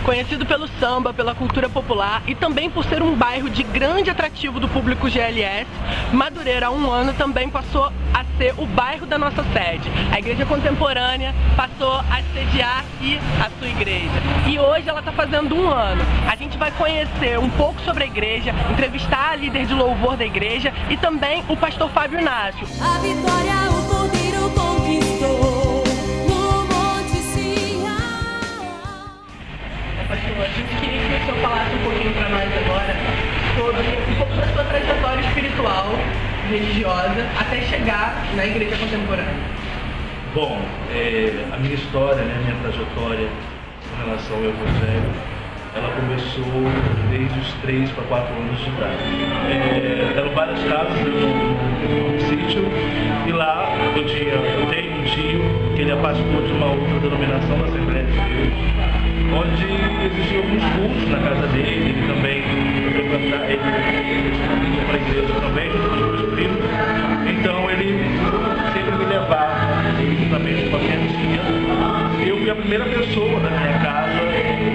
Conhecido pelo samba, pela cultura popular e também por ser um bairro de grande atrativo do público GLS, Madureira há um ano também passou a ser o bairro da nossa sede. A Igreja Contemporânea passou a sediar aqui a sua igreja. E hoje ela está fazendo um ano. A gente vai conhecer um pouco sobre a igreja, entrevistar a líder de louvor da igreja e também o pastor Fábio Inácio. A vitória o Cordeiro conquistou no Monte Sião. Pastor, a gente queria que o senhor falasse um pouquinho para nós agora sobre um pouco da sua trajetória espiritual, religiosa, até chegar na Igreja Contemporânea. Bom, a minha história, né, a minha trajetória com relação ao Evangelho, ela começou desde os 3 para 4 anos de idade. Eram várias casas no sítio e lá eu tenho um tio que ele é pastor de uma outra denominação da Assembleia de Deus, onde existiam alguns cultos na casa dele, ele também frequentava, ele ia para a igreja também, junto com os meus primos. Então ele sempre me levava, juntamente com a minha tia. Eu fui a primeira pessoa da minha casa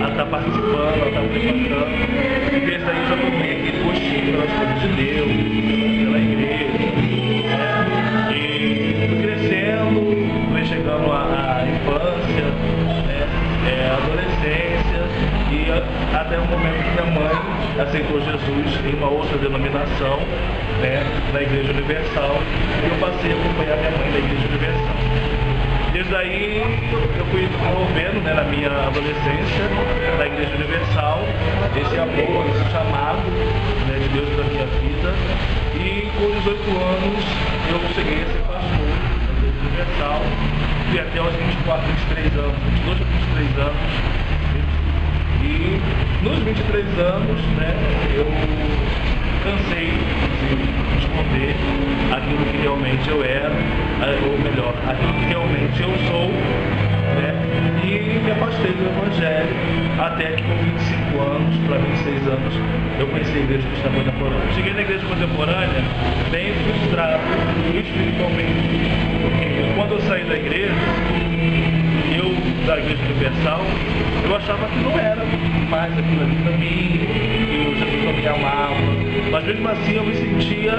a estar participando, a estar frequentando. E desde aí já tomei aquele gostinho pelas coisas de Deus, pela igreja. E fui crescendo, fui chegando à infância, a adolescência, e até o momento que minha mãe aceitou Jesus em uma outra denominação, na Igreja Universal, e eu passei a acompanhar minha mãe na Igreja Universal. Desde aí eu fui desenvolvendo, na minha adolescência, na Igreja Universal, esse amor, esse chamado, de Deus para a minha vida. E com 18 anos eu cheguei a ser pastor da Igreja Universal, e até os 24, 23 anos, 22 a 23 anos. E nos 23 anos, eu cansei de esconder aquilo que realmente eu era, ou melhor, aquilo que realmente eu sou, e me afastei do Evangelho, até que com 25 anos para 26 anos eu conheci a Igreja Cristã Contemporânea. Cheguei na Igreja Contemporânea bem frustrado espiritualmente, porque quando eu saí da igreja, da Igreja Universal, eu achava que não era mais aquilo ali para mim, que o Jesus não me amava, mas mesmo assim eu sentia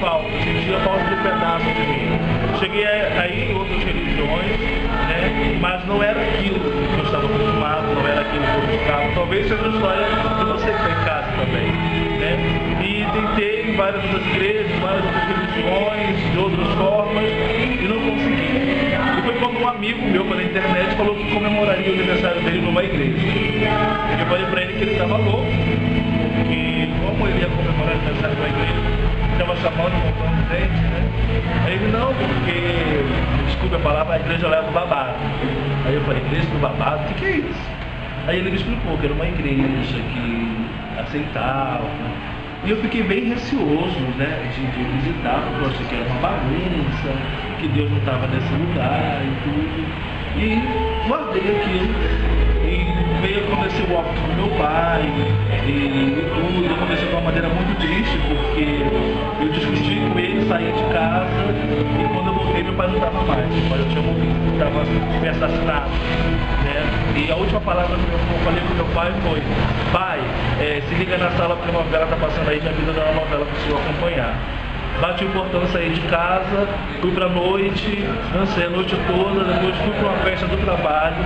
falta de um pedaço de mim. Cheguei aí em outras religiões, mas não era aquilo que eu estava acostumado, não era aquilo que eu buscava. Talvez seja a história de você que está em casa também, E tentei em várias outras igrejas, várias outras religiões, de outras formas, e não consegui. E foi quando um amigo meu pela internet falou que comemoraria o aniversário dele numa igreja. E eu falei pra ele que ele estava louco, porque como ele ia comemorar o aniversário da igreja, estava chamando um montão de gente, Aí ele, não, porque, desculpe a palavra, a igreja leva o babado. Aí eu falei, igreja do babado? O que é isso? Aí ele me explicou que era uma igreja que aceitava. E eu fiquei bem receoso, de visitar, porque eu achei que era uma bagunça, que Deus não estava nesse lugar e tudo. E guardei aquilo. E veio acontecer o óbito do meu pai, e tudo aconteceu de uma maneira muito triste, porque eu discuti com ele, saí de casa, e quando eu voltei meu pai não estava mais. Meu pai eu tinha morrido, estava assassinado. E a última palavra que eu falei com meu pai foi: pai, se liga na sala porque a novela está passando aí, minha vida não é uma novela para o senhor acompanhar. Bati o portão, saí de casa, fui pra noite, dancei a noite toda, depois fui para uma festa do trabalho.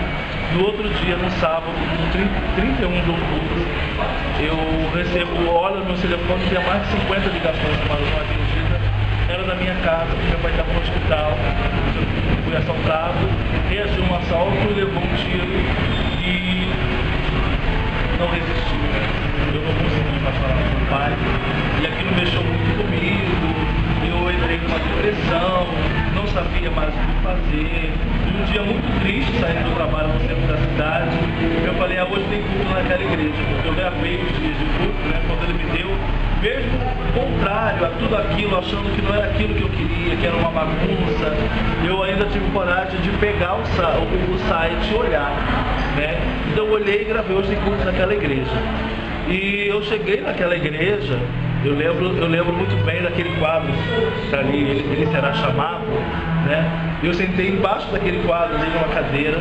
No outro dia, no sábado, no 31 de outubro, eu olho no meu telefone, tinha mais de 50 ligações de uma atendida. Era da minha casa, porque meu pai estava no hospital, fui assaltado, reagiu um assalto, levou um tiro e não resistiu. Eu não consegui mais falar com meu pai, e aquilo mexeu muito comigo. Eu entrei numa depressão, não sabia mais o que fazer. E um dia muito triste, saindo do trabalho no centro da cidade, eu falei, hoje tem culto naquela igreja, porque eu gravei os dias de culto, quando ele me deu, mesmo contrário a tudo aquilo, achando que não era aquilo que eu queria, que era uma bagunça, eu ainda tive coragem de pegar o site e olhar, Então eu olhei e gravei hoje tem culto naquela igreja. E eu cheguei naquela igreja, eu lembro muito bem daquele quadro que tá ali, ele será chamado, Eu sentei embaixo daquele quadro ali numa cadeira,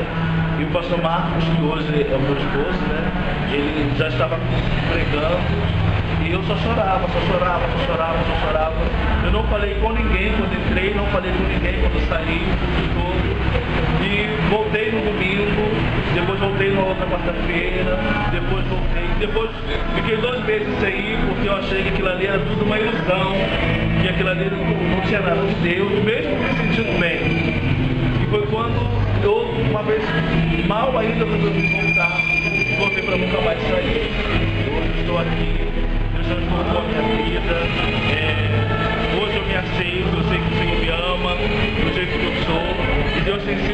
E o pastor Marcos, que hoje é o meu esposo, né? Ele já estava pregando e eu só chorava. Eu não falei com ninguém quando entrei, não falei com ninguém quando saí, todo. E voltei no domingo, depois voltei na outra quarta-feira, depois voltei. Depois fiquei 2 meses sem ir, porque eu achei que aquilo ali era tudo uma ilusão, que aquilo ali não tinha nada de Deus, mesmo me sentindo bem. E foi quando eu, uma vez mal ainda, resolvi voltar e voltei para nunca mais sair. Hoje eu estou aqui, Deus transformou a minha vida. Hoje eu me aceito, eu sei que o Senhor me ama, do jeito que eu sou. E Deus tem se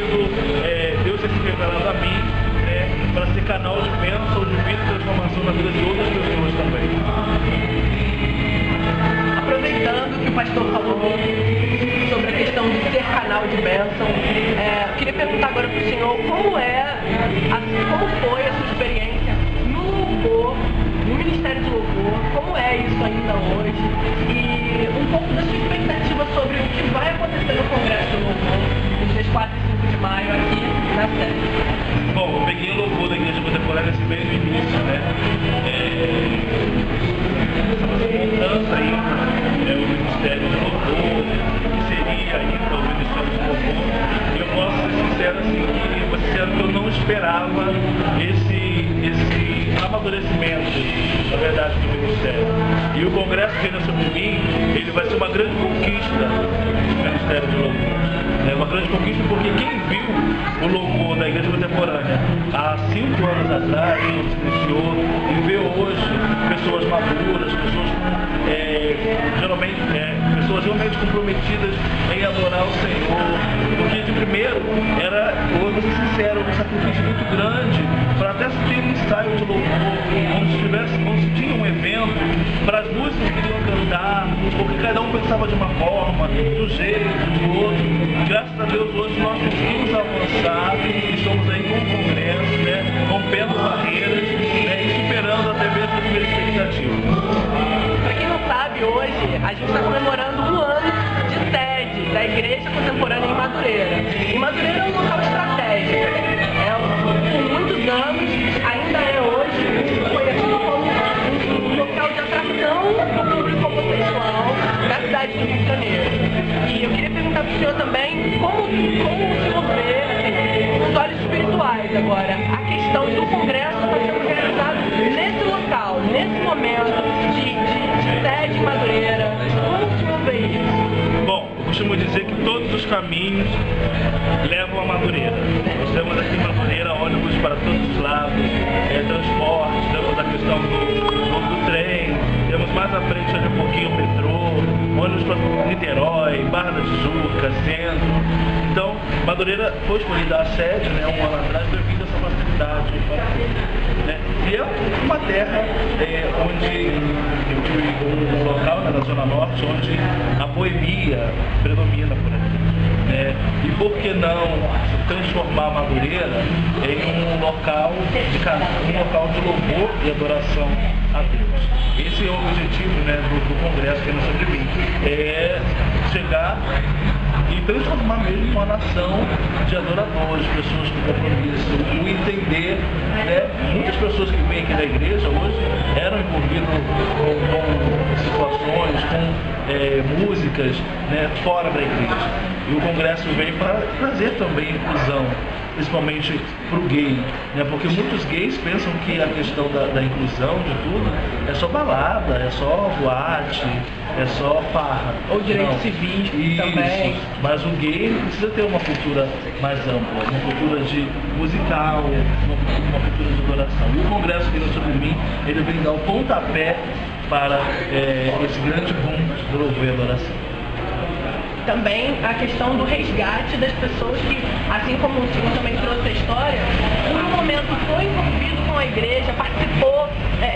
revelado a mim, né, para ser canal de bênção, de vida e transformação na vida de outras pessoas também. Aproveitando que o pastor falou sobre a questão de ser canal de bênção, eu queria perguntar agora para o senhor como foi a sua experiência no louvor, no Ministério de Louvor, como é isso ainda hoje, e um pouco da sua expectativa sobre o que vai acontecer no Congresso do Louvor, nos dias 4 e 5 de maio, aqui na sede. Bom, eu peguei o louvor da Igreja Contemporânea assim bem no início, né? Mudança ainda, o Ministério de Louvor, que seria ainda o Ministério de Louvor. E eu posso ser sincero assim, que eu não esperava esse amadurecimento, na verdade, do Ministério. E o Congresso que vem sobre mim, ele vai ser uma grande conquista do Ministério de Louvor. É uma grande conquista porque quem viu o louvor da Igreja Contemporânea há 5 anos atrás, quando se iniciou, e vê hoje pessoas maduras, pessoas realmente comprometidas em adorar o Senhor, porque de primeiro eu vou ser sincero, um sacrifício muito grande para até se ter um ensaio de louvor, onde se tinha um evento, para as músicas que iriam cantar, porque cada um pensava de uma forma, de um jeito, de outro. Graças a Deus hoje nós conseguimos avançar e estamos aí com o Congresso, né, rompendo barreiras, né, e superando até mesmo as minhas expectativas. Para quem não sabe, hoje a gente está comemorando 1 ano de sede da Igreja Contemporânea em Madureira. E Madureira é um local estratégico. Por muitos anos, ainda é hoje, foi tido como um local de atração do público homossexual da cidade do Rio de Janeiro. E eu queria perguntar para o senhor também como o senhor vê, assim, com os olhos espirituais agora, a questão do Congresso está sendo realizado nesse local, nesse momento de sede em Madureira. Como o senhor vê isso? Bom, eu costumo dizer que todos os caminhos levam a Madureira. Nós temos aqui em Madureira ônibus para todos os lados, transporte, temos a questão do trem, temos mais à frente ali um pouquinho o metrô, ônibus para Niterói, Barra da Tijuca, Centro. Então, Madureira foi escolhida a sede, né, 1 ano atrás, devido a essa facilidade para todos, né? E é uma terra onde eu tive um local, né, na Zona Norte, onde a boemia predomina por aqui. E por que não transformar Madureira em um local de louvor e adoração a Deus? Esse é o objetivo, né, do Congresso que é sobre mim, é chegar e transformar mesmo uma nação de adoradores, pessoas com compromisso, o entender, né? Muitas pessoas que vêm aqui da igreja hoje eram envolvidas com situações, com músicas, né, fora da igreja. E o Congresso veio para trazer também inclusão, principalmente para o gay, né? Porque muitos gays pensam que a questão da inclusão de tudo é só balada, é só boate, é só farra. Ou direitos civis também. Mas o gay precisa ter uma cultura mais ampla, uma cultura musical, uma cultura de adoração. E o Congresso que veio sobre mim, ele vem dar o pontapé para esse grande boom do louvor e adoração. Também a questão do resgate das pessoas que, assim como o senhor também trouxe a história, por um momento foi envolvido com a igreja, participou,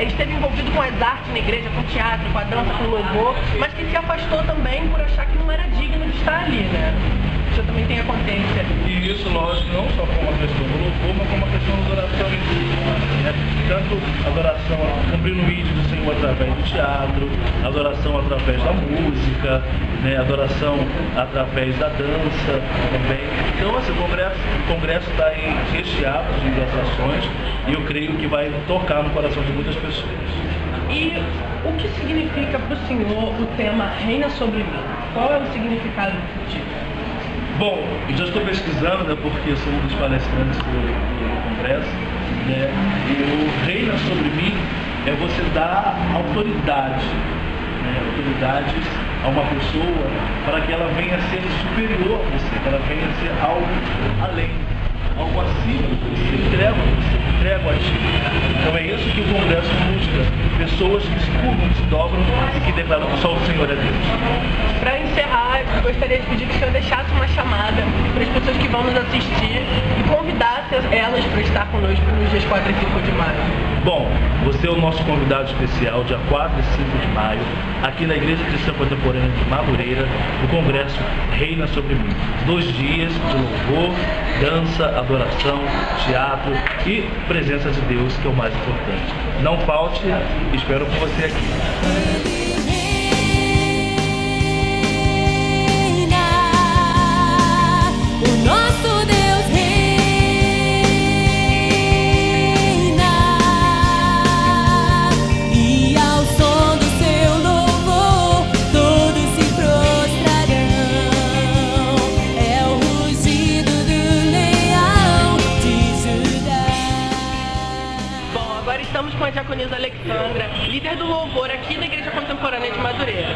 esteve envolvido com as artes na igreja, com o teatro, com a dança, com o louvor, mas que se afastou também por achar que não era digno de estar ali, né? O senhor também tem a consciência. E isso, lógico, não só como a questão do louvor, mas como a questão da adoração em si, né? Tanto exemplo, adoração, cumprindo o vídeo do Senhor através do teatro, adoração através da música, né, adoração através da dança também. Então, assim, o congresso está recheado de atrações e eu creio que vai tocar no coração de muitas pessoas. E o que significa para o senhor o tema Reina Sobre Mim? Qual é o significado do título? Bom, eu já estou pesquisando, né, porque eu sou um dos palestrantes do congresso, né, e o Reina Sobre Mim é você dar autoridade, né, autoridade a uma pessoa para que ela venha a ser superior a você, que ela venha a ser algo além, algo acima de você, entrego a ti. Então é isso que o congresso busca, pessoas que se curvam, se dobram e que declaram que só o Senhor é Deus. Para encerrar, eu gostaria de pedir que o senhor deixasse uma chamada para as pessoas que vão nos assistir e convidasse elas para estar conosco nos dias 4 e 5 de maio. Bom, você é o nosso convidado especial, dia 4 e 5 de maio, aqui na Igreja Cristã Contemporânea de Madureira, o Congresso Reina Sobre Mim. 2 dias de louvor, dança, adoração, teatro e presença de Deus, que é o mais importante. Não falte, espero por você aqui. Nosso Deus reina, e ao som do seu louvor todos se prostrarão. É o rugido do leão de Judá. Bom, agora estamos com a diaconisa Alexandra, líder do louvor aqui na Igreja Contemporânea de Madureira.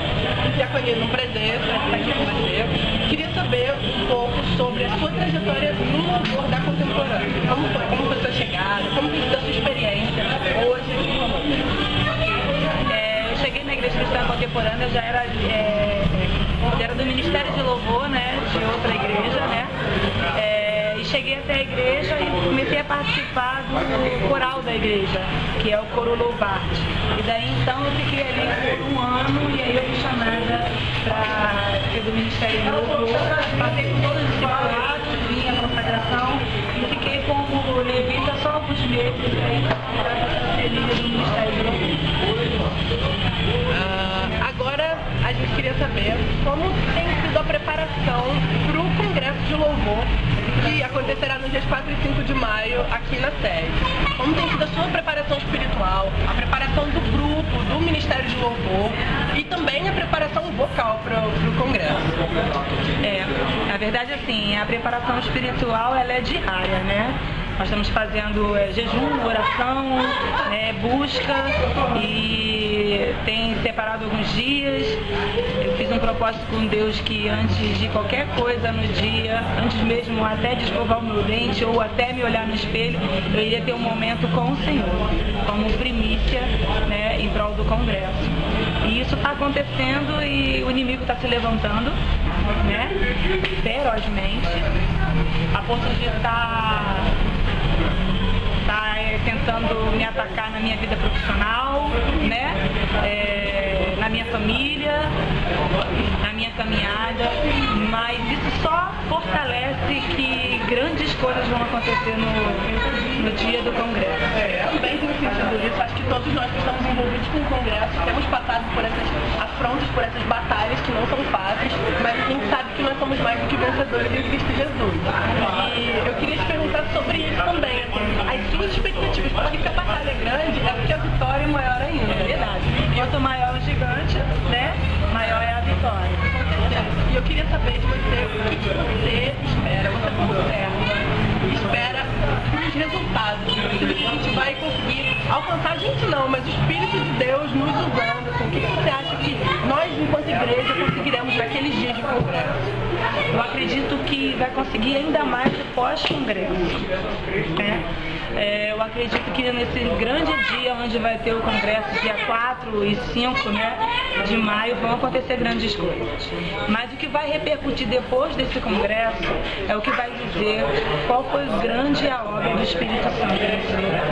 Diaconisa, um prazer estar aqui com você. Queria saber um pouco sobre a sua trajetória no louvor da Contemporânea. Como foi? Como foi a sua chegada? Como foi a sua experiência hoje aqui com Eu cheguei na Igreja Cristã Contemporânea, já era do Ministério de Louvor, né, de outra igreja, né, e cheguei até a igreja e comecei a participar do coral da igreja, que é o Coro Louvarte. E daí então eu fiquei ali por 1 ano e aí eu fui chamada para ser do Ministério de Louvor, passei por todos os discipulados, vim a consagração e fiquei como levita só alguns meses e aí para ser líder do Ministério de Louvor. Agora a gente queria saber como tem sido a preparação para o Congresso de Louvor que acontecerá nos dias 4 e 5 de maio aqui na sede. Como tem sido a sua preparação espiritual, a preparação do grupo, do Ministério de Louvor e também a preparação vocal para o Congresso? Na verdade, assim, a preparação espiritual ela é diária, né? Nós estamos fazendo jejum, oração, busca e tem separado alguns dias. Eu fiz um propósito com Deus que antes de qualquer coisa no dia, antes mesmo até de escovar o meu dente ou até me olhar no espelho, eu iria ter um momento com o Senhor, como primícia, né, em prol do Congresso. E isso está acontecendo e o inimigo está se levantando, né, ferozmente, a ponto de estar tentando me atacar na minha vida profissional, né? Na minha família, na minha caminhada, mas isso só fortalece que grandes coisas vão acontecer no dia do Congresso. Eu também tenho sentido isso. Acho que todos nós que estamos envolvidos com o Congresso temos passado por essas afrontas, por essas batalhas que não são fáceis, mas a gente sabe que nós somos mais do que vencedores em Cristo Jesus. E eu queria te perguntar sobre isso também. As suas expectativas, porque a batalha é grande, é porque a vitória é maior ainda. É verdade. Quanto maior o gigante, né, maior é a vitória. E eu queria saber de você o que você espera, você como serva, espera os resultados. Se a gente vai conseguir alcançar, a gente não, mas o Espírito de Deus nos usando. Assim, o que você acha que nós, enquanto igreja, conseguiremos naqueles dias de congresso? Eu acredito que vai conseguir ainda mais pós-congresso. Eu acredito que nesse grande dia onde vai ter o congresso, dia 4 e 5, né, de maio, vão acontecer grandes coisas. Mas o que vai repercutir depois desse congresso é o que vai dizer qual foi o grande a obra do Espírito Santo nesse lugar.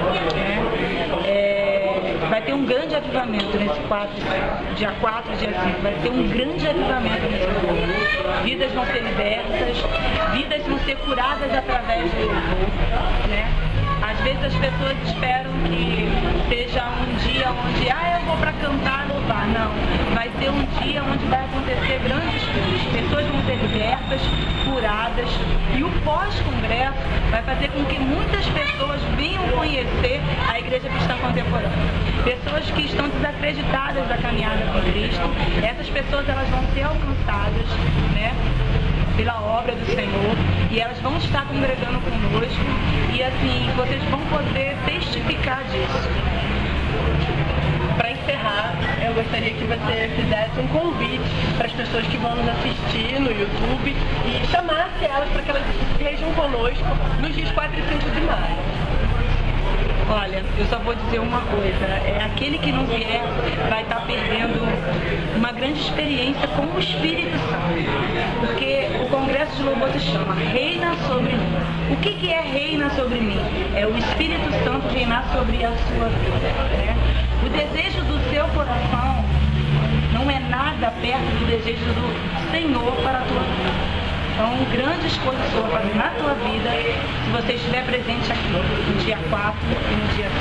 Vai ter um grande avivamento nesse dia 4 e dia 5. Vai ter um grande avivamento nesse lugar. Vidas vão ser libertas, vidas vão ser curadas através do louvor, né? As Às vezes as pessoas esperam que seja um dia onde, eu vou para cantar, louvar. Não, vai ser um dia onde vai acontecer grandes coisas. Pessoas vão ser libertas, curadas, e o pós-congresso vai fazer com que muitas pessoas venham conhecer a Igreja Cristã Contemporânea. Pessoas que estão desacreditadas da caminhada com Cristo, essas pessoas elas vão ser alcançadas, né, pela obra do Senhor, e elas vão estar congregando conosco, e assim, vocês vão poder testificar disso. Para encerrar, eu gostaria que você fizesse um convite para as pessoas que vão nos assistir no YouTube e chamasse elas para que elas estejam conosco nos dias 4 e 5 de maio. Olha, eu só vou dizer uma coisa, aquele que não vier vai estar perdendo uma grande experiência com o Espírito Santo, porque o Congresso de Louvor se chama Reina sobre mim. O que é reina sobre mim? É o Espírito Santo reinar sobre a sua vida, né? O desejo do seu coração não é nada perto do desejo do Senhor para a tua vida. Então, grandes coisas o Senhor vai fazer na tua vida se você estiver presente aqui no dia 4 e no dia 5.